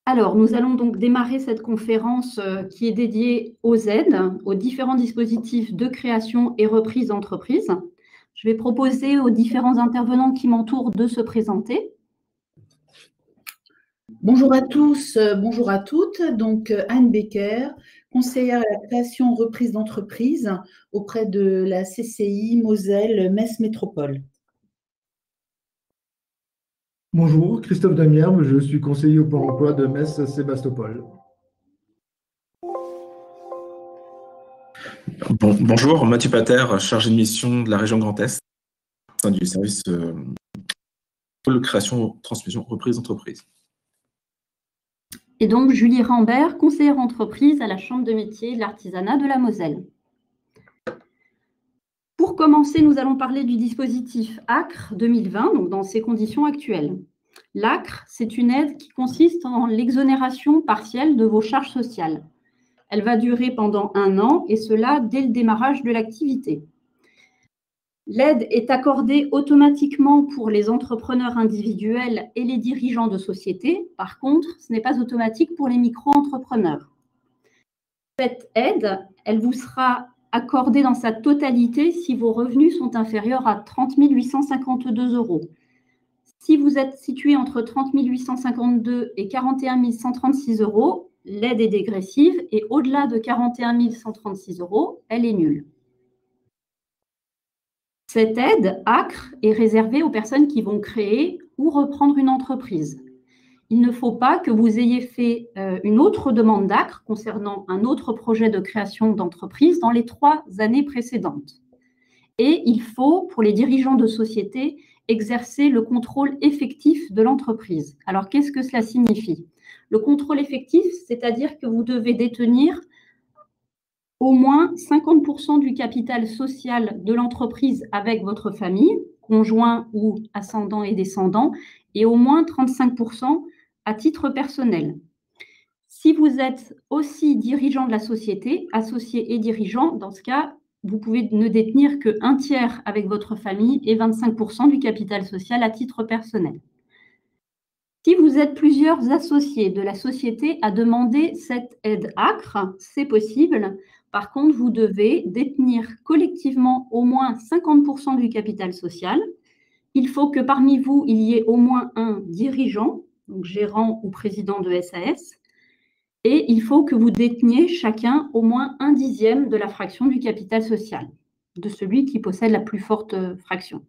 Alors, nous allons donc démarrer cette conférence qui est dédiée aux aides, aux différents dispositifs de création et reprise d'entreprise. Je vais proposer aux différents intervenants qui m'entourent de se présenter. Bonjour à tous, bonjour à toutes. Donc, Anne Becker, conseillère à la création reprise d'entreprise auprès de la CCI Moselle Metz Métropole. Bonjour, Christophe Damierbe, je suis conseiller au Pôle emploi de Metz-Sébastopol. Bonjour, Mathieu Pater, chargé de mission de la région Grand Est, au sein du service de création, transmission, reprise d'entreprise. Et donc, Julie Rambert, conseillère entreprise à la Chambre de métiers et de l'artisanat de la Moselle. Pour commencer, nous allons parler du dispositif ACRE 2020, donc dans ses conditions actuelles. L'ACRE, c'est une aide qui consiste en l'exonération partielle de vos charges sociales. Elle va durer pendant 1 an, et cela dès le démarrage de l'activité. L'aide est accordée automatiquement pour les entrepreneurs individuels et les dirigeants de sociétés. Par contre, ce n'est pas automatique pour les micro-entrepreneurs. Cette aide, elle vous sera accordée dans sa totalité si vos revenus sont inférieurs à 30 852 €. Si vous êtes situé entre 30 852 et 41 136 €, l'aide est dégressive et au-delà de 41 136 €, elle est nulle. Cette aide, ACRE, est réservée aux personnes qui vont créer ou reprendre une entreprise. Il ne faut pas que vous ayez fait une autre demande d'ACRE concernant un autre projet de création d'entreprise dans les 3 années précédentes. Et il faut, pour les dirigeants de société, exercer le contrôle effectif de l'entreprise. Alors, qu'est-ce que cela signifie? Le contrôle effectif, c'est-à-dire que vous devez détenir au moins 50% du capital social de l'entreprise avec votre famille, conjoint ou ascendant et descendant, et au moins 35% à titre personnel. Si vous êtes aussi dirigeant de la société, associé et dirigeant, dans ce cas, vous pouvez ne détenir que 1/3 avec votre famille et 25% du capital social à titre personnel. Si vous êtes plusieurs associés de la société à demander cette aide ACRE, c'est possible. Par contre, vous devez détenir collectivement au moins 50% du capital social. Il faut que parmi vous, il y ait au moins un dirigeant, donc gérant ou président de SAS, et il faut que vous déteniez chacun au moins 1/10 de la fraction du capital social, de celui qui possède la plus forte fraction.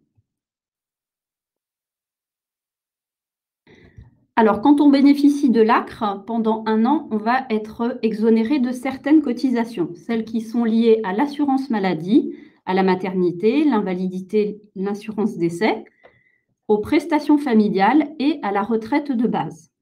Alors, quand on bénéficie de l'ACRE, pendant 1 an, on va être exonéré de certaines cotisations, celles qui sont liées à l'assurance maladie, à la maternité, l'invalidité, l'assurance décès, aux prestations familiales et à la retraite de base.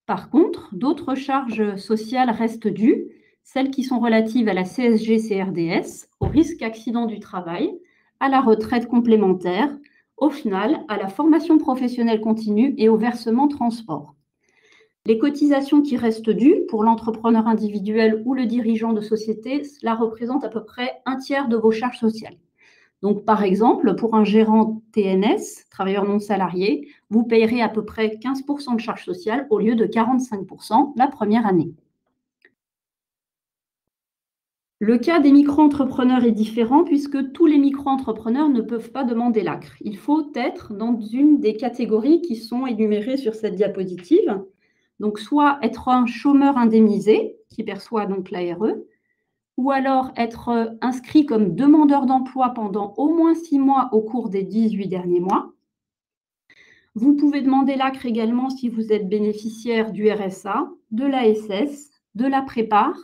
Par contre, d'autres charges sociales restent dues, celles qui sont relatives à la CSG-CRDS, au risque accident du travail, à la retraite complémentaire, au FNAL, à la formation professionnelle continue et au versement transport. Les cotisations qui restent dues pour l'entrepreneur individuel ou le dirigeant de société, cela représente à peu près 1/3 de vos charges sociales. Donc, par exemple, pour un gérant TNS, travailleur non salarié, vous payerez à peu près 15% de charges sociales au lieu de 45% la première année. Le cas des micro-entrepreneurs est différent puisque tous les micro-entrepreneurs ne peuvent pas demander l'ACRE. Il faut être dans une des catégories qui sont énumérées sur cette diapositive. Donc, soit être un chômeur indemnisé qui perçoit donc l'ARE, ou alors être inscrit comme demandeur d'emploi pendant au moins 6 mois au cours des 18 derniers mois. Vous pouvez demander l'ACRE également si vous êtes bénéficiaire du RSA, de l'ASS, de la prépare,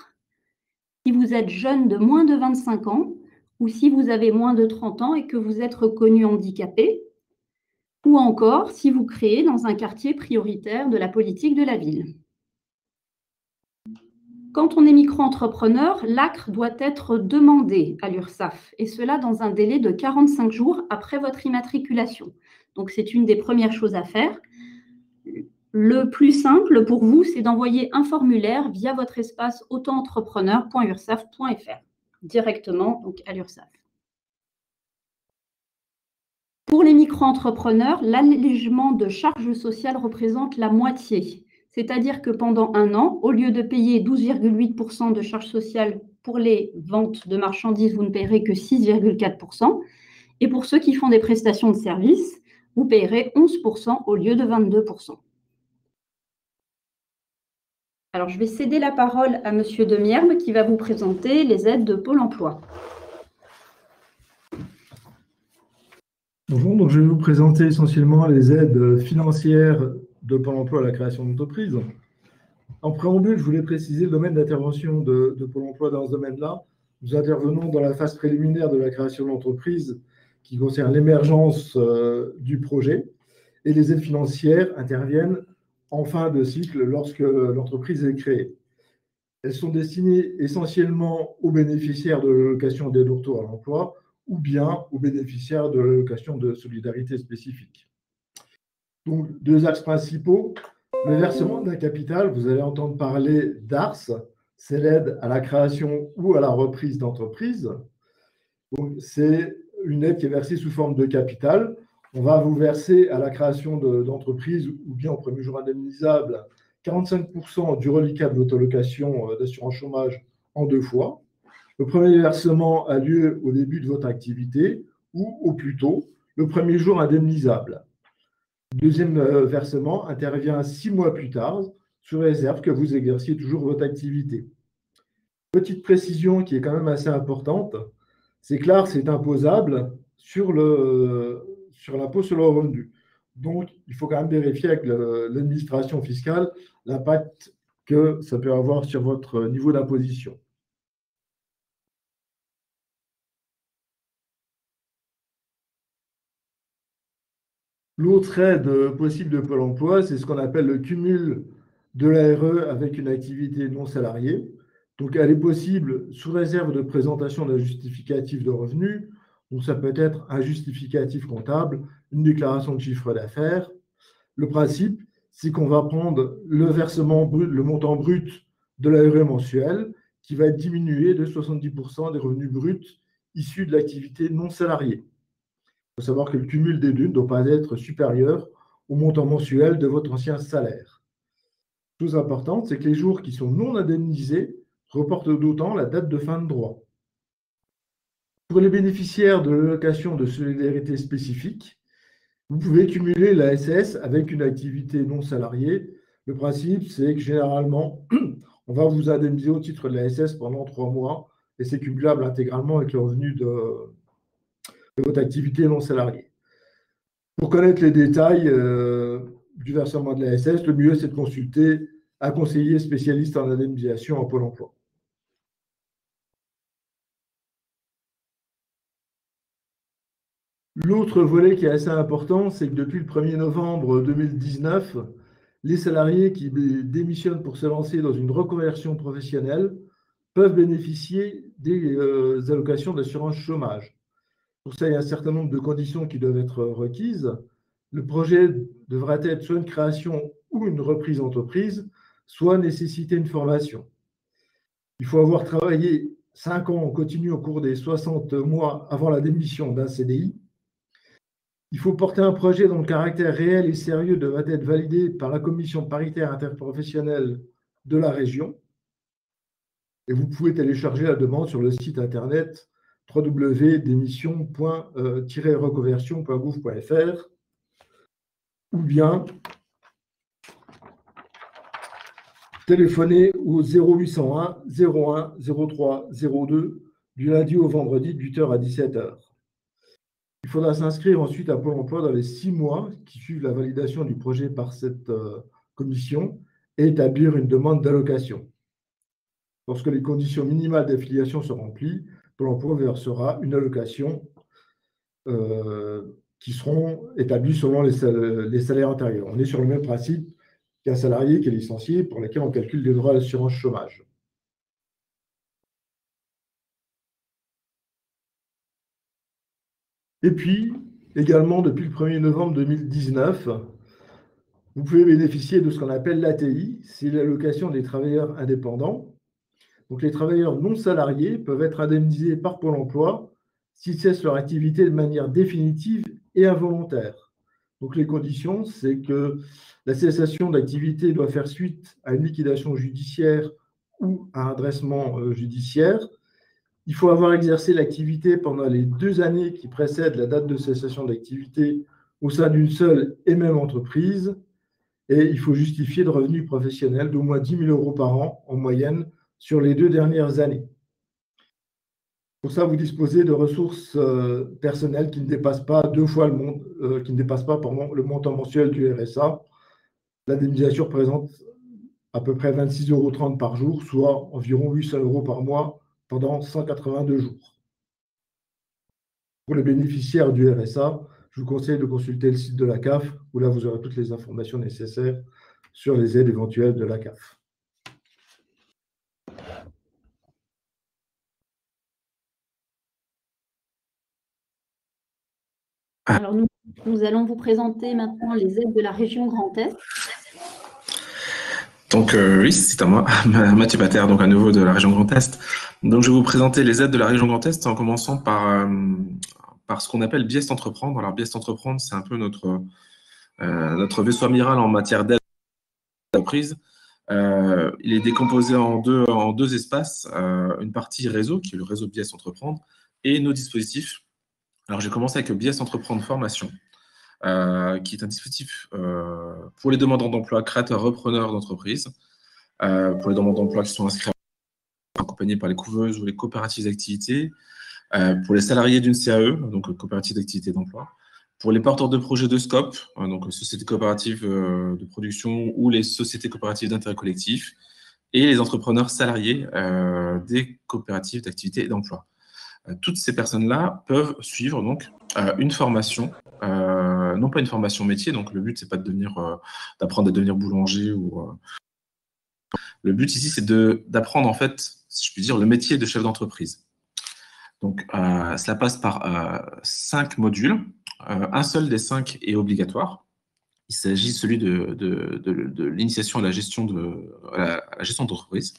si vous êtes jeune de moins de 25 ans ou si vous avez moins de 30 ans et que vous êtes reconnu handicapé, ou encore si vous créez dans un quartier prioritaire de la politique de la ville. Quand on est micro-entrepreneur, l'ACRE doit être demandé à l'URSSAF, et cela dans un délai de 45 jours après votre immatriculation. Donc, c'est une des premières choses à faire. Le plus simple pour vous, c'est d'envoyer un formulaire via votre espace autoentrepreneur.ursaf.fr, directement donc, à l'URSSAF. Pour les micro-entrepreneurs, l'allègement de charges sociales représente la moitié C'est-à-dire que pendant un an, au lieu de payer 12,8% de charges sociales pour les ventes de marchandises, vous ne payerez que 6,4%. Et pour ceux qui font des prestations de services, vous payerez 11% au lieu de 22%. Alors, je vais céder la parole à Monsieur Demierme qui va vous présenter les aides de Pôle emploi. Bonjour, donc je vais vous présenter essentiellement les aides financières de Pôle emploi à la création d'entreprise. En préambule, je voulais préciser le domaine d'intervention de Pôle emploi dans ce domaine-là. Nous intervenons dans la phase préliminaire de la création d'entreprise qui concerne l'émergence du projet, et les aides financières interviennent en fin de cycle lorsque l'entreprise est créée. Elles sont destinées essentiellement aux bénéficiaires de l'allocation d'aide au retour à l'emploi ou bien aux bénéficiaires de l'allocation de solidarité spécifique. Donc, deux axes principaux. Le versement d'un capital, vous allez entendre parler d'ARS, c'est l'aide à la création ou à la reprise d'entreprise. C'est une aide qui est versée sous forme de capital. On va vous verser à la création d'entreprise ou bien au premier jour indemnisable 45% du reliquat de votre allocation d'assurance chômage en 2 fois. Le premier versement a lieu au début de votre activité ou au plus tôt, le premier jour indemnisable. Le deuxième versement intervient 6 mois plus tard, sous réserve que vous exerciez toujours votre activité. Petite précision qui est quand même assez importante, c'est que l'ARS est imposable sur l'impôt sur le revenu. Donc, il faut quand même vérifier avec l'administration fiscale l'impact que ça peut avoir sur votre niveau d'imposition. L'autre aide possible de Pôle emploi, c'est ce qu'on appelle le cumul de l'ARE avec une activité non salariée. Donc, elle est possible sous réserve de présentation d'un justificatif de revenus. Donc, ça peut être un justificatif comptable, une déclaration de chiffre d'affaires. Le principe, c'est qu'on va prendre le versement brut, le montant brut de l'ARE mensuel, qui va être diminué de 70% des revenus bruts issus de l'activité non salariée. Il faut savoir que le cumul des deux ne doit pas être supérieur au montant mensuel de votre ancien salaire. Chose importante, c'est que les jours qui sont non indemnisés reportent d'autant la date de fin de droit. Pour les bénéficiaires de l'allocation de solidarité spécifique, vous pouvez cumuler la SS avec une activité non salariée. Le principe, c'est que généralement, on va vous indemniser au titre de la SS pendant 3 mois et c'est cumulable intégralement avec le revenu de votre activité non salariée. Pour connaître les détails du versement de la SS, le mieux, c'est de consulter un conseiller spécialiste en indemnisation en Pôle emploi. L'autre volet qui est assez important, c'est que depuis le 1er novembre 2019, les salariés qui démissionnent pour se lancer dans une reconversion professionnelle peuvent bénéficier des allocations d'assurance chômage. Pour ça, il y a un certain nombre de conditions qui doivent être requises. Le projet devra être soit une création ou une reprise d'entreprise, soit nécessiter une formation. Il faut avoir travaillé 5 ans en continu au cours des 60 mois avant la démission d'un CDI. Il faut porter un projet dont le caractère réel et sérieux devra être validé par la commission paritaire interprofessionnelle de la région. Et vous pouvez télécharger la demande sur le site internet www.démission-reconversion.gouv.fr ou bien téléphoner au 0801 01 03 02 du lundi au vendredi de 8h à 17h. Il faudra s'inscrire ensuite à Pôle emploi dans les 6 mois qui suivent la validation du projet par cette commission et établir une demande d'allocation. Lorsque les conditions minimales d'affiliation sont remplies, Pôle emploi versera une allocation qui seront établies selon les salaires antérieurs. On est sur le même principe qu'un salarié qui est licencié pour lequel on calcule des droits à l'assurance chômage. Et puis, également, depuis le 1er novembre 2019, vous pouvez bénéficier de ce qu'on appelle l'ATI, c'est l'allocation des travailleurs indépendants. Donc, les travailleurs non salariés peuvent être indemnisés par Pôle emploi s'ils cessent leur activité de manière définitive et involontaire. Donc, les conditions, c'est que la cessation d'activité doit faire suite à une liquidation judiciaire ou à un redressement judiciaire. Il faut avoir exercé l'activité pendant les 2 années qui précèdent la date de cessation d'activité au sein d'une seule et même entreprise. Et il faut justifier de revenus professionnels d'au moins 10 000 € par an en moyenne sur les 2 dernières années. Pour ça, vous disposez de ressources personnelles qui ne dépassent pas 2 fois le montant mensuel du RSA. L'indemnisation représente à peu près 26,30 € par jour, soit environ 800 € par mois pendant 182 jours. Pour les bénéficiaires du RSA, je vous conseille de consulter le site de la CAF, où là, vous aurez toutes les informations nécessaires sur les aides éventuelles de la CAF. Alors, nous allons vous présenter maintenant les aides de la région Grand Est. Donc oui, c'est à moi, Mathieu Pater, donc à nouveau de la région Grand Est. Donc je vais vous présenter les aides de la région Grand Est en commençant par ce qu'on appelle Biest Entreprendre. Alors Biest Entreprendre, c'est un peu notre vaisseau amiral en matière d'aide d'entreprise. Il est décomposé en deux espaces, une partie réseau, qui est le réseau Biest Entreprendre, et nos dispositifs. Alors, j'ai commencé avec Biest Entreprendre Formation, qui est un dispositif pour les demandeurs d'emploi, créateurs, repreneurs d'entreprises, pour les demandeurs d'emploi qui sont inscrits accompagnés par les couveuses ou les coopératives d'activité, pour les salariés d'une CAE, donc coopérative d'activité d'emploi, pour les porteurs de projets de SCOP, donc sociétés coopératives de production ou les sociétés coopératives d'intérêt collectif, et les entrepreneurs salariés des coopératives d'activité et d'emploi. Toutes ces personnes-là peuvent suivre donc une formation, non pas une formation métier, donc le but c'est pas d'apprendre à devenir boulanger ou le but ici c'est d'apprendre en fait, si je puis dire, le métier de chef d'entreprise. Donc cela passe par 5 modules, un seul des 5 est obligatoire. Il s'agit celui de l'initiation à la gestion d'entreprise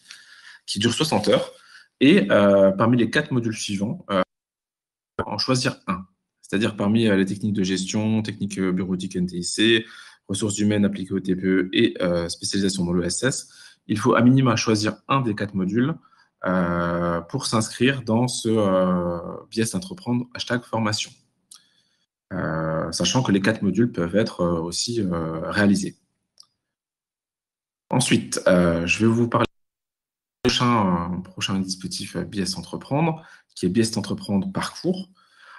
qui dure 60 heures. Et parmi les 4 modules suivants, en choisir un. C'est-à-dire parmi les techniques de gestion, techniques bureautiques NTIC, ressources humaines appliquées au TPE et spécialisation dans l'ESS, il faut à minima choisir un des 4 modules pour s'inscrire dans ce Biest Entreprendre #formation. Sachant que les 4 modules peuvent être aussi réalisés. Ensuite, je vais vous parler prochain dispositif Biest Entreprendre, qui est Biest Entreprendre Parcours.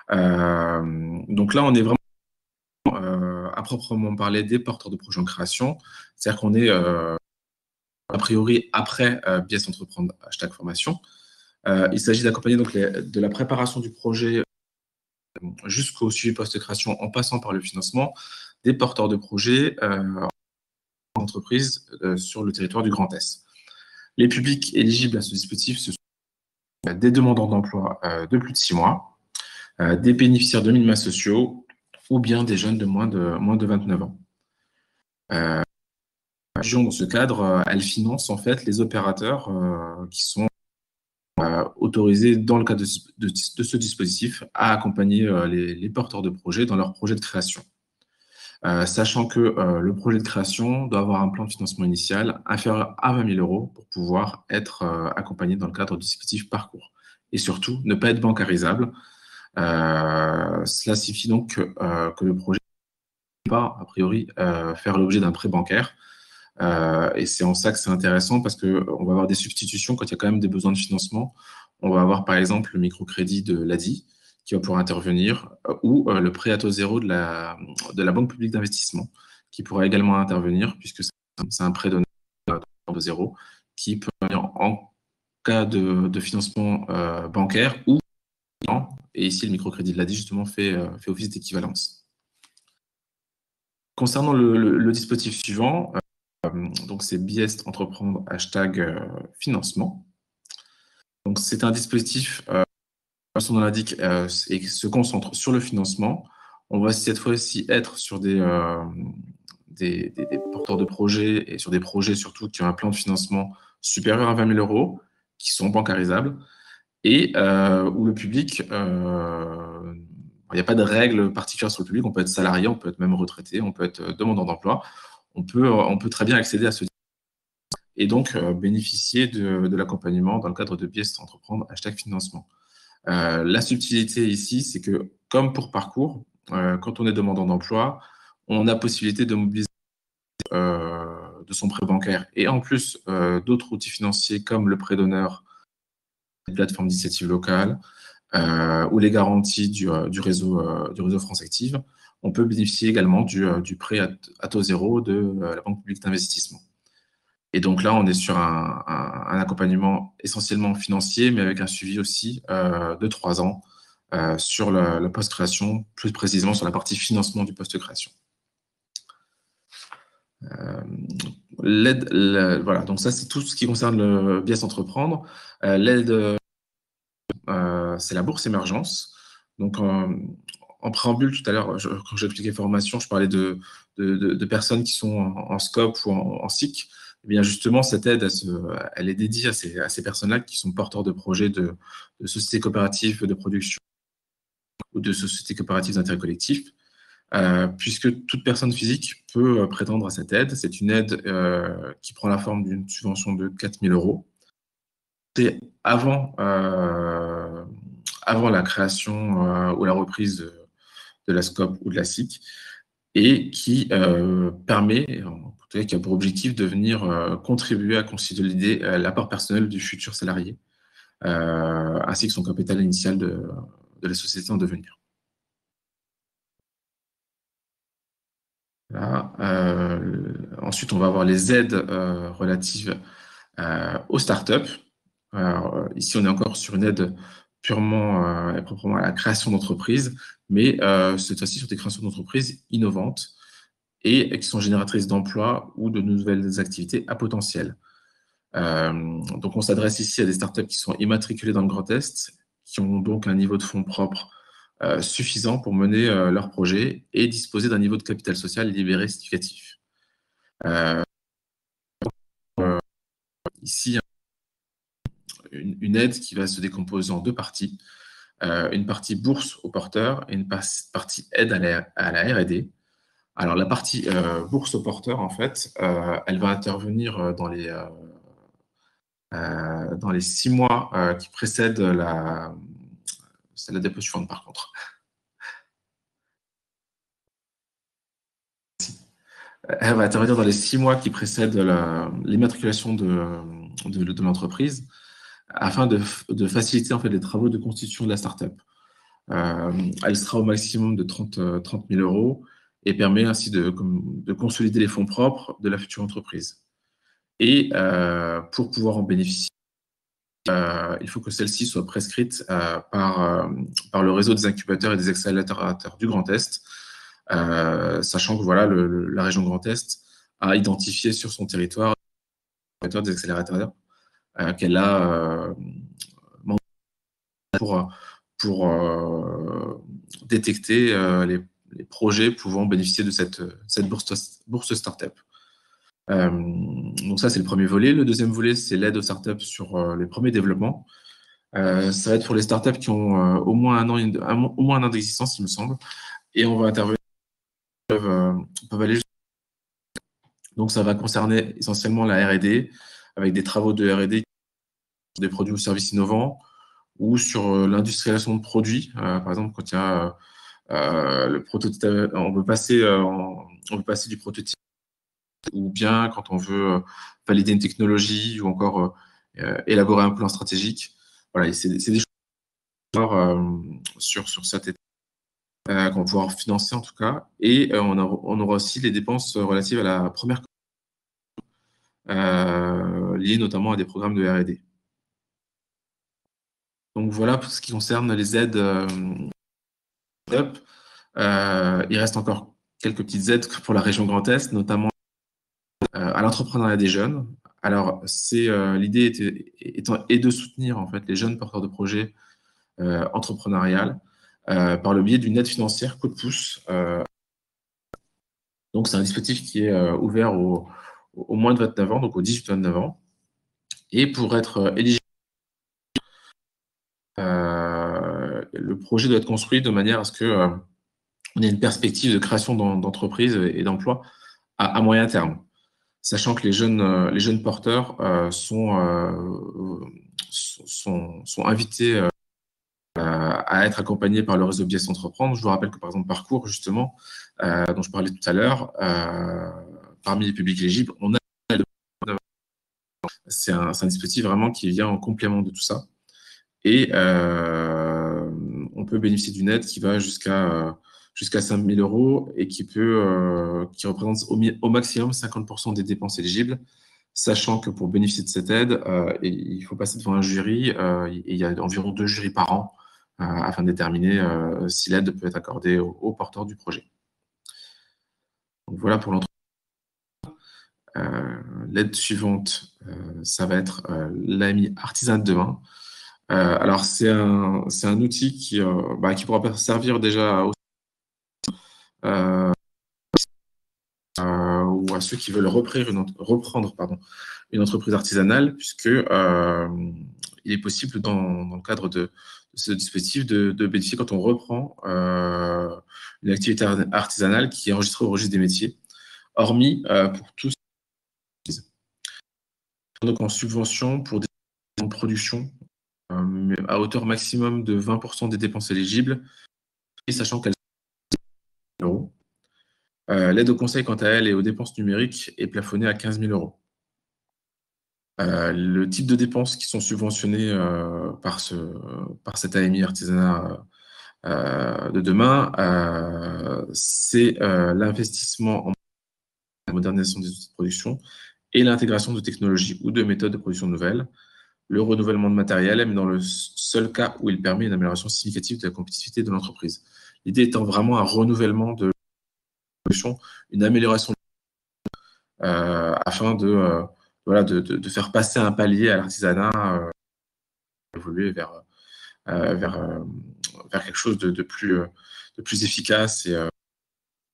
Donc là, on est vraiment à proprement parler des porteurs de projets en création, c'est-à-dire qu'on est a priori après Biest Entreprendre #formation. Il s'agit d'accompagner donc de la préparation du projet jusqu'au suivi post-création en passant par le financement des porteurs de projets entreprises sur le territoire du Grand Est. Les publics éligibles à ce dispositif, ce sont des demandeurs d'emploi de plus de 6 mois, des bénéficiaires de minima sociaux ou bien des jeunes de moins de 29 ans. La région, dans ce cadre, elle finance en fait les opérateurs qui sont autorisés dans le cadre de ce dispositif à accompagner les porteurs de projets dans leur projet de création. Sachant que le projet de création doit avoir un plan de financement initial inférieur à 20 000 € pour pouvoir être accompagné dans le cadre du dispositif parcours. Et surtout, ne pas être bancarisable. Cela signifie donc que le projet ne peut pas, a priori, faire l'objet d'un prêt bancaire. Et c'est en ça que c'est intéressant parce qu'on va avoir des substitutions quand il y a quand même des besoins de financement. On va avoir par exemple le microcrédit de l'ADI qui va pouvoir intervenir, ou le prêt à taux zéro de la Banque publique d'investissement, qui pourra également intervenir, puisque c'est un prêt donné à taux zéro, qui peut venir en cas de financement bancaire ou non. Et ici, le microcrédit de l'ADI, justement, fait office d'équivalence. Concernant le dispositif suivant, donc c'est Biest Entreprendre #financement. Donc c'est un dispositif son nom l'indique, et se concentre sur le financement. On va cette fois-ci être sur des porteurs de projets et sur des projets surtout qui ont un plan de financement supérieur à 20 000 €, qui sont bancarisables, et où le public il n'y a pas de règle particulière sur le public. On peut être salarié, on peut être même retraité, on peut être demandeur d'emploi. On peut très bien accéder à ce et donc bénéficier de l'accompagnement dans le cadre de Biest Entreprendre #financement. La subtilité ici, c'est que comme pour Parcours, quand on est demandeur d'emploi, on a possibilité de mobiliser de son prêt bancaire et en plus d'autres outils financiers comme le prêt d'honneur, les plateformes d'initiative locale ou les garanties du réseau France Active. On peut bénéficier également du prêt à taux zéro de la Banque publique d'investissement. Et donc là, on est sur un accompagnement essentiellement financier, mais avec un suivi aussi de 3 ans sur la post-création, plus précisément sur la partie financement du post-création. L'aide, voilà, donc ça c'est tout ce qui concerne le Biest Entreprendre. L'aide, c'est la bourse émergence. Donc en préambule tout à l'heure, quand j'expliquais formation, je parlais de personnes qui sont en scope ou en SIC. Eh bien justement, cette aide, elle est dédiée à ces personnes-là qui sont porteurs de projets de sociétés coopératives de production ou de sociétés coopératives d'intérêt collectif. Puisque toute personne physique peut prétendre à cette aide. C'est une aide qui prend la forme d'une subvention de 4 000 €. C'est avant la création ou la reprise de la SCOP ou de la SIC, et qui permet, en tout cas qui a pour objectif de venir contribuer à consolider l'apport personnel du futur salarié, ainsi que son capital initial de la société en devenir. Là, ensuite, on va avoir les aides relatives aux startups. Alors, ici, on est encore sur une aide purement et proprement à la création d'entreprises, mais cette fois-ci sur des créations d'entreprises innovantes et qui sont génératrices d'emplois ou de nouvelles activités à potentiel. Donc, on s'adresse ici à des startups qui sont immatriculées dans le Grand Est, qui ont donc un niveau de fonds propres suffisant pour mener leur projet et disposer d'un niveau de capital social libéré significatif. Ici, une aide qui va se décomposer en 2 parties. Une partie bourse aux porteurs et une partie aide à la R&D. Alors, la partie bourse aux porteurs, en fait, elle va intervenir dans les 6 mois qui précèdent c'est la dépôt suivante, par contre. Elle va intervenir dans les 6 mois qui précèdent l'immatriculation de l'entreprise afin de faciliter en fait, les travaux de constitution de la start-up. Elle sera au maximum de 30 000 € et permet ainsi de consolider les fonds propres de la future entreprise. Et pour pouvoir en bénéficier, il faut que celle-ci soit prescrite par le réseau des incubateurs et des accélérateurs du Grand Est, sachant que voilà, la région Grand Est a identifié sur son territoire des accélérateurs qu'elle a pour détecter les projets pouvant bénéficier de cette bourse start-up. Donc ça, c'est le premier volet. Le deuxième volet, c'est l'aide aux startups sur les premiers développements. Ça va être pour les startups qui ont au moins un an d'existence, il me semble, et on va intervenir. Peuvent aller. Donc ça va concerner essentiellement la R&D, avec des travaux de R&D, des produits ou services innovants, ou sur l'industrialisation de produits. Par exemple, quand il y a le prototype, on peut passer du prototype, ou bien quand on veut valider une technologie ou encore élaborer un plan stratégique. Voilà, c'est des choses sur cette étape qu'on va pouvoir financer en tout cas. Et on aura aussi les dépenses relatives à la première liées notamment à des programmes de R&D. Donc voilà pour ce qui concerne les aides. Il reste encore quelques petites aides pour la région Grand Est, notamment à l'entrepreneuriat des jeunes. Alors, l'idée est de soutenir en fait les jeunes porteurs de projets entrepreneuriales par le biais d'une aide financière coup de pouce. Donc, c'est un dispositif qui est ouvert au moins de 29 ans, donc aux 18-29 ans. Et pour être éligible, le projet doit être construit de manière à ce qu'on ait une perspective de création d'entreprises et d'emplois à moyen terme, sachant que les jeunes porteurs sont invités à être accompagnés par le réseau Biest Entreprendre. Je vous rappelle que, par exemple, Parcours, justement, dont je parlais tout à l'heure, parmi les publics éligibles, on a c'est un dispositif vraiment qui vient en complément de tout ça. Et on peut bénéficier d'une aide qui va jusqu'à 5 000 € et qui représente au maximum 50% des dépenses éligibles, sachant que pour bénéficier de cette aide, il faut passer devant un jury, et il y a environ 2 jurys par an afin de déterminer si l'aide peut être accordée aux porteurs du projet. Donc voilà pour l'entreprise. L'aide suivante, ça va être l'AMI Artisanat de demain. Alors, c'est un outil qui pourra servir déjà ou à ceux qui veulent reprendre une entreprise artisanale, puisque il est possible, dans le cadre de ce dispositif, de bénéficier quand on reprend une activité artisanale qui est enregistrée au registre des métiers, hormis pour tous donc en subvention pour des production à hauteur maximum de 20% des dépenses éligibles, et sachant qu'elles sont €. L'aide au conseil, quant à elle, et aux dépenses numériques est plafonnée à 15 000 €. Le type de dépenses qui sont subventionnées par cette AMI Artisanat de demain, c'est l'investissement en la modernisation des outils de production et l'intégration de technologies ou de méthodes de production nouvelles, le renouvellement de matériel, mais dans le seul cas où il permet une amélioration significative de la compétitivité de l'entreprise. L'idée étant vraiment un renouvellement de la production, une amélioration afin de faire passer un palier à l'artisanat, évoluer vers quelque chose de plus efficace et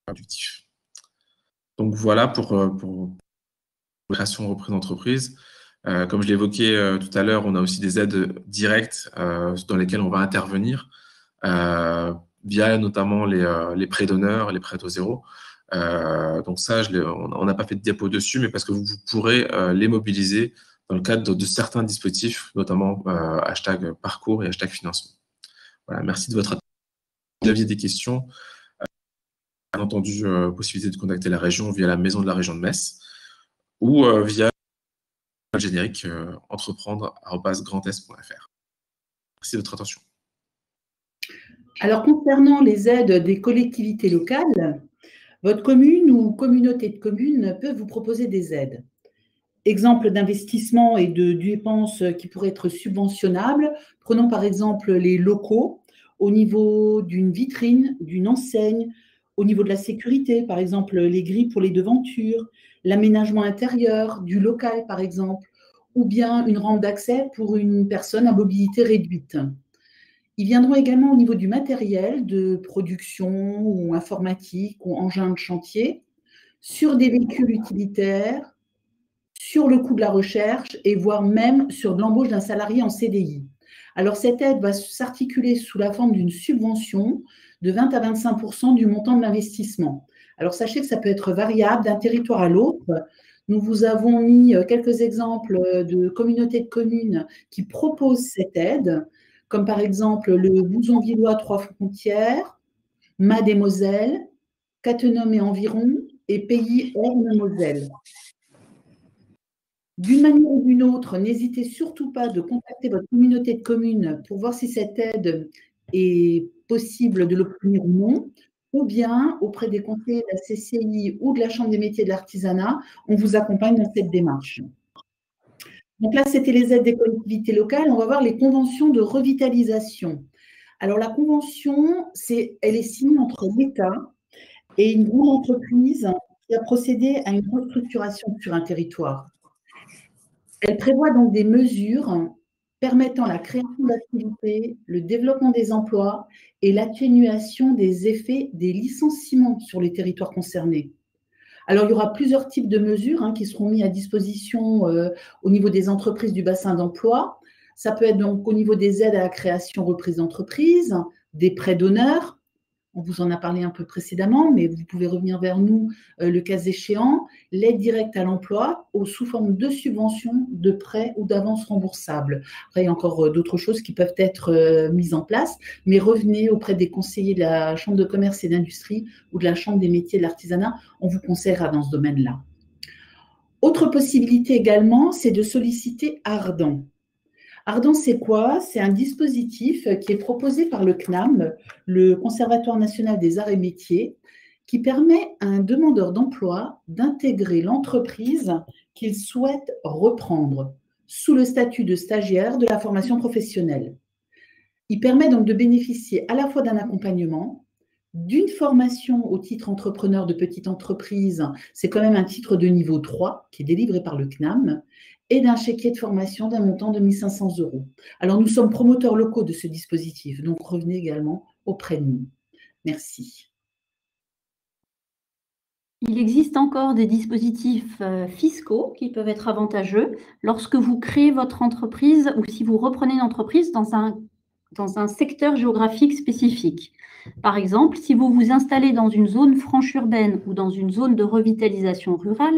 productif. Donc voilà pour la création reprise d'entreprise. Comme je l'évoquais tout à l'heure, on a aussi des aides directes dans lesquelles on va intervenir via notamment les prêts d'honneur, les prêts à taux zéro. Donc ça, on n'a pas fait de diapo dessus, mais parce que vous pourrez les mobiliser dans le cadre de certains dispositifs, notamment hashtag parcours et hashtag financement. Voilà, merci de votre attention. Si vous aviez des questions, bien entendu, possibilité de contacter la région via la maison de la région de Metz ou via le générique entreprendre@grandest.fr. Merci de votre attention. Alors, concernant les aides des collectivités locales, votre commune ou communauté de communes peut vous proposer des aides. Exemple d'investissement et de dépenses qui pourraient être subventionnables. Prenons par exemple les locaux au niveau d'une vitrine, d'une enseigne, au niveau de la sécurité, par exemple les grilles pour les devantures, l'aménagement intérieur du local par exemple, ou bien une rampe d'accès pour une personne à mobilité réduite. Ils viendront également au niveau du matériel de production ou informatique ou engin de chantier, sur des véhicules utilitaires, sur le coût de la recherche et voire même sur de l'embauche d'un salarié en CDI. Alors, cette aide va s'articuler sous la forme d'une subvention de 20 à 25% du montant de l'investissement. Alors, sachez que ça peut être variable d'un territoire à l'autre. Nous vous avons mis quelques exemples de communautés de communes qui proposent cette aide, comme par exemple le Bouzonvillois Trois-Frontières, Made et Moselle, Cattenom et environ, et Pays Orne-Moselle. D'une manière ou d'une autre, n'hésitez surtout pas de contacter votre communauté de communes pour voir si cette aide est possible de l'obtenir ou non, ou bien auprès des conseillers de la CCI ou de la Chambre des métiers de l'artisanat, on vous accompagne dans cette démarche. Donc là, c'était les aides des collectivités locales. On va voir les conventions de revitalisation. Alors la convention, elle est signée entre l'État et une grande entreprise qui a procédé à une restructuration sur un territoire. Elle prévoit donc des mesures permettant la création d'activités, le développement des emplois et l'atténuation des effets des licenciements sur les territoires concernés. Alors, il y aura plusieurs types de mesures qui seront mises à disposition au niveau des entreprises du bassin d'emploi. Ça peut être donc au niveau des aides à la création, reprise d'entreprise, des prêts d'honneur. On vous en a parlé un peu précédemment, mais vous pouvez revenir vers nous le cas échéant. L'aide directe à l'emploi sous forme de subventions, de prêts ou d'avances remboursables. Après, il y a encore d'autres choses qui peuvent être mises en place, mais revenez auprès des conseillers de la Chambre de commerce et d'industrie ou de la Chambre des métiers et de l'artisanat. On vous conseillera dans ce domaine-là. Autre possibilité également, c'est de solliciter Ardent. Ardent, c'est quoi? C'est un dispositif qui est proposé par le CNAM, le Conservatoire national des arts et métiers, qui permet à un demandeur d'emploi d'intégrer l'entreprise qu'il souhaite reprendre sous le statut de stagiaire de la formation professionnelle. Il permet donc de bénéficier à la fois d'un accompagnement, d'une formation au titre entrepreneur de petite entreprise, c'est quand même un titre de niveau 3 qui est délivré par le CNAM, et d'un chéquier de formation d'un montant de 1 500 €. Alors, nous sommes promoteurs locaux de ce dispositif, donc revenez également auprès de nous. Merci. Il existe encore des dispositifs fiscaux qui peuvent être avantageux lorsque vous créez votre entreprise ou si vous reprenez une entreprise dans un secteur géographique spécifique. Par exemple, si vous vous installez dans une zone franche urbaine ou dans une zone de revitalisation rurale,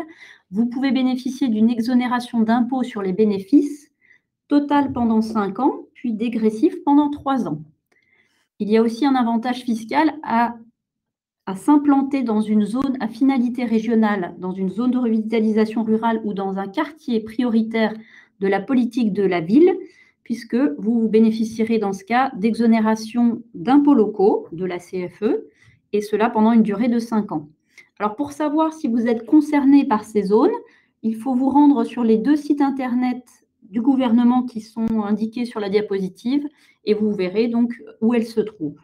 vous pouvez bénéficier d'une exonération d'impôt sur les bénéfices totale pendant 5 ans, puis dégressif pendant 3 ans. Il y a aussi un avantage fiscal à s'implanter dans une zone à finalité régionale, dans une zone de revitalisation rurale ou dans un quartier prioritaire de la politique de la ville, puisque vous bénéficierez dans ce cas d'exonération d'impôts locaux de la CFE, et cela pendant une durée de 5 ans. Alors, pour savoir si vous êtes concerné par ces zones, il faut vous rendre sur les 2 sites internet du gouvernement qui sont indiqués sur la diapositive, et vous verrez donc où elles se trouvent.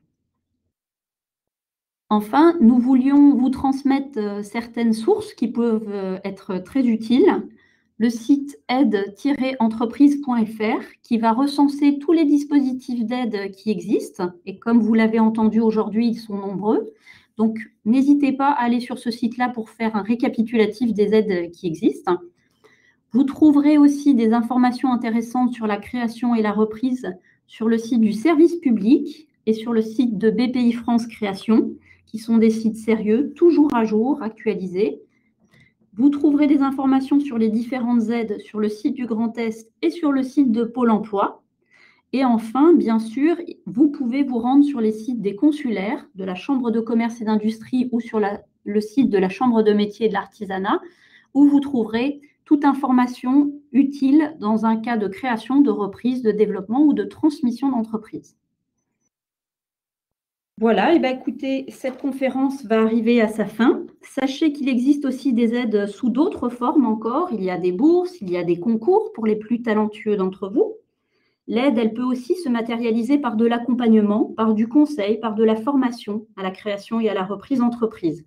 Enfin, nous voulions vous transmettre certaines sources qui peuvent être très utiles. Le site aide-entreprise.fr qui va recenser tous les dispositifs d'aide qui existent. Et comme vous l'avez entendu aujourd'hui, ils sont nombreux. Donc, n'hésitez pas à aller sur ce site-là pour faire un récapitulatif des aides qui existent. Vous trouverez aussi des informations intéressantes sur la création et la reprise sur le site du service public et sur le site de BPI France Création, qui sont des sites sérieux, toujours à jour, actualisés. Vous trouverez des informations sur les différentes aides sur le site du Grand Est et sur le site de Pôle emploi. Et enfin, bien sûr, vous pouvez vous rendre sur les sites des consulaires, de la Chambre de commerce et d'industrie ou sur le site de la Chambre de métier et de l'artisanat, où vous trouverez toute information utile dans un cas de création, de reprise, de développement ou de transmission d'entreprise. Voilà, et bien écoutez, cette conférence va arriver à sa fin. Sachez qu'il existe aussi des aides sous d'autres formes encore. Il y a des bourses, il y a des concours pour les plus talentueux d'entre vous. L'aide, elle peut aussi se matérialiser par de l'accompagnement, par du conseil, par de la formation à la création et à la reprise d'entreprise.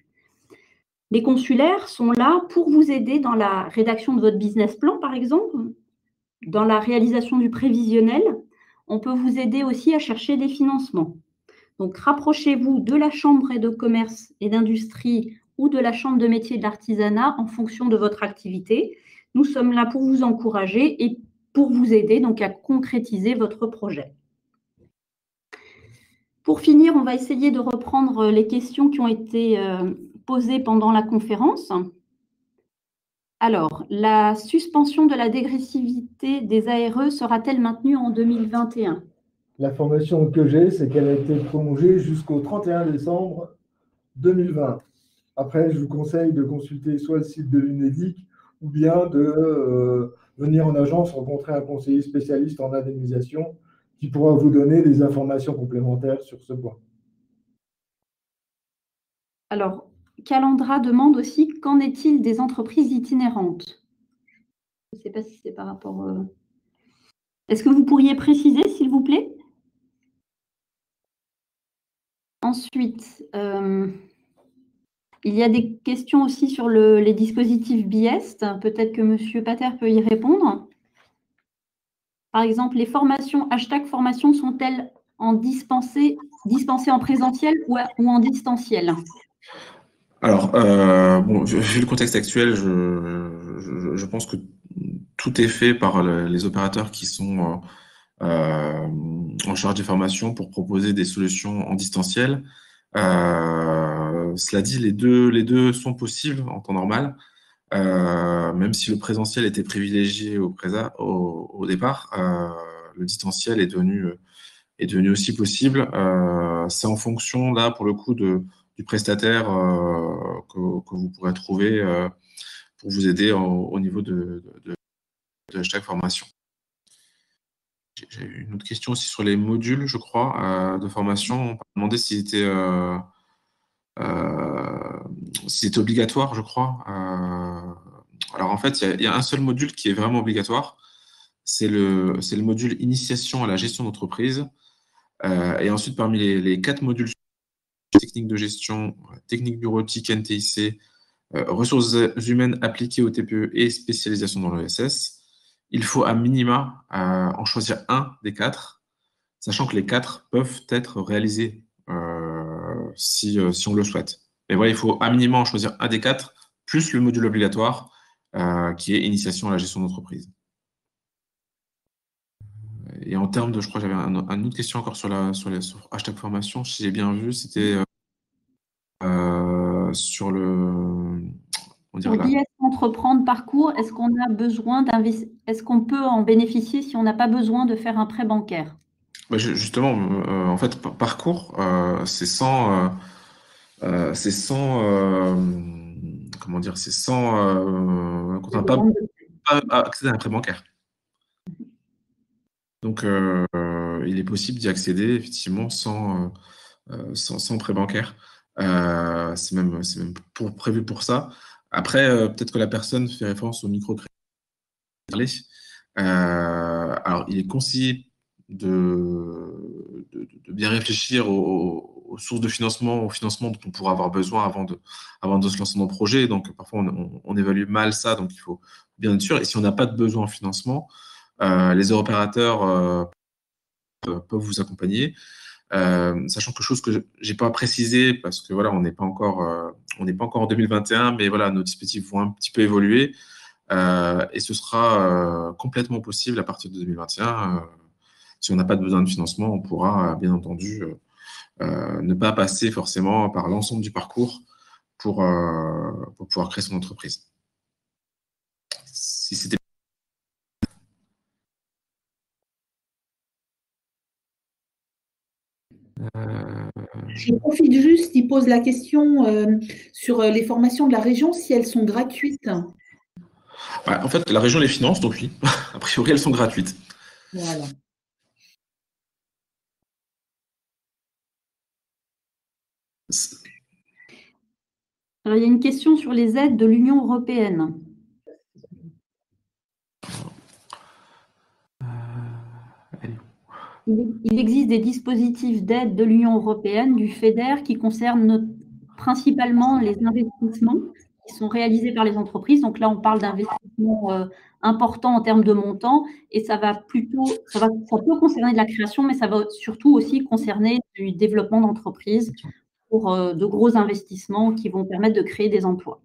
Les consulaires sont là pour vous aider dans la rédaction de votre business plan, par exemple, dans la réalisation du prévisionnel. On peut vous aider aussi à chercher des financements. Donc, rapprochez-vous de la Chambre de commerce et d'industrie ou de la Chambre de métier et de l'artisanat en fonction de votre activité. Nous sommes là pour vous encourager et pour vous aider donc à concrétiser votre projet. Pour finir, on va essayer de reprendre les questions qui ont été posées pendant la conférence. Alors, la suspension de la dégressivité des ARE sera-t-elle maintenue en 2021 ? L'information que j'ai, c'est qu'elle a été prolongée jusqu'au 31 décembre 2020. Après, je vous conseille de consulter soit le site de l'UNEDIC ou bien de venir en agence rencontrer un conseiller spécialiste en indemnisation qui pourra vous donner des informations complémentaires sur ce point. Alors, Calandra demande aussi, qu'en est-il des entreprises itinérantes? Je ne sais pas si c'est par rapport... Est-ce que vous pourriez préciser, s'il vous plaît? Ensuite, il y a des questions aussi sur les dispositifs Biest. Peut-être que M. Pater peut y répondre. Par exemple, les formations, #formation sont-elles dispensées en présentiel ou en distanciel? Alors, bon, vu le contexte actuel, je pense que tout est fait par les opérateurs qui sont en charge des formations pour proposer des solutions en distanciel. Cela dit, les deux sont possibles en temps normal, même si le présentiel était privilégié au départ, le distanciel est devenu aussi possible. C'est en fonction, là, pour le coup, du prestataire que vous pourrez trouver pour vous aider au niveau de chaque formation. J'ai eu une autre question aussi sur les modules, je crois, de formation. On m'a demandé s'il était obligatoire, je crois. Alors en fait, il y a un seul module qui est vraiment obligatoire. C'est le module initiation à la gestion d'entreprise. Et ensuite, parmi les 4 modules technique de gestion, technique bureautique, NTIC, ressources humaines appliquées au TPE et spécialisation dans l'ESS, il faut à minima en choisir un des 4, sachant que les 4 peuvent être réalisés si on le souhaite. Mais voilà, il faut à minima en choisir un des 4, plus le module obligatoire, qui est initiation à la gestion d'entreprise. Et en termes de, je crois que j'avais une autre question encore sur hashtag formation, si j'ai bien vu, c'était sur le, on Sur dirait là. l'IS Entreprendre Parcours, est-ce qu'on peut en bénéficier si on n'a pas besoin de faire un prêt bancaire? Bah, justement, en fait, parcours, c'est sans, comment dire, c'est sans, quand on n'a pas accès à un prêt bancaire. Donc, il est possible d'y accéder effectivement sans prêt bancaire. C'est même prévu pour ça. Après, peut-être que la personne fait référence au microcrédit. Alors, il est conseillé de bien réfléchir aux sources de financement, au financement dont on pourra avoir besoin avant de se lancer dans le projet. Donc, parfois, on évalue mal ça, donc il faut bien être sûr. Et si on n'a pas de besoin en financement, les opérateurs peuvent vous accompagner. Sachant que chose que j'ai pas précisé parce que voilà, on n'est pas encore en 2021, mais voilà, nos dispositifs vont un petit peu évoluer. Et ce sera complètement possible à partir de 2021. Si on n'a pas de besoin de financement, on pourra bien entendu ne pas passer forcément par l'ensemble du parcours pour pouvoir créer son entreprise. Si c'était Je profite juste, il pose la question sur les formations de la région, si elles sont gratuites. En fait, la région les finance, donc oui, a priori, elles sont gratuites. Voilà. Alors, il y a une question sur les aides de l'Union européenne. Il existe des dispositifs d'aide de l'Union européenne, du FEDER, qui concernent principalement les investissements qui sont réalisés par les entreprises. Donc là, on parle d'investissements importants en termes de montant, et ça peut concerner de la création, mais ça va surtout aussi concerner du développement d'entreprises pour de gros investissements qui vont permettre de créer des emplois.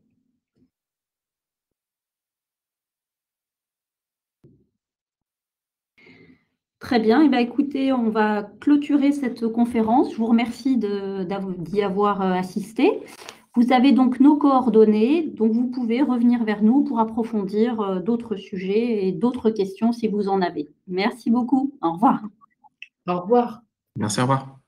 Très bien. Eh bien, écoutez, on va clôturer cette conférence. Je vous remercie d'y avoir assisté. Vous avez donc nos coordonnées, donc vous pouvez revenir vers nous pour approfondir d'autres sujets et d'autres questions si vous en avez. Merci beaucoup. Au revoir. Au revoir. Merci, au revoir.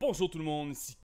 Bonjour tout le monde, ici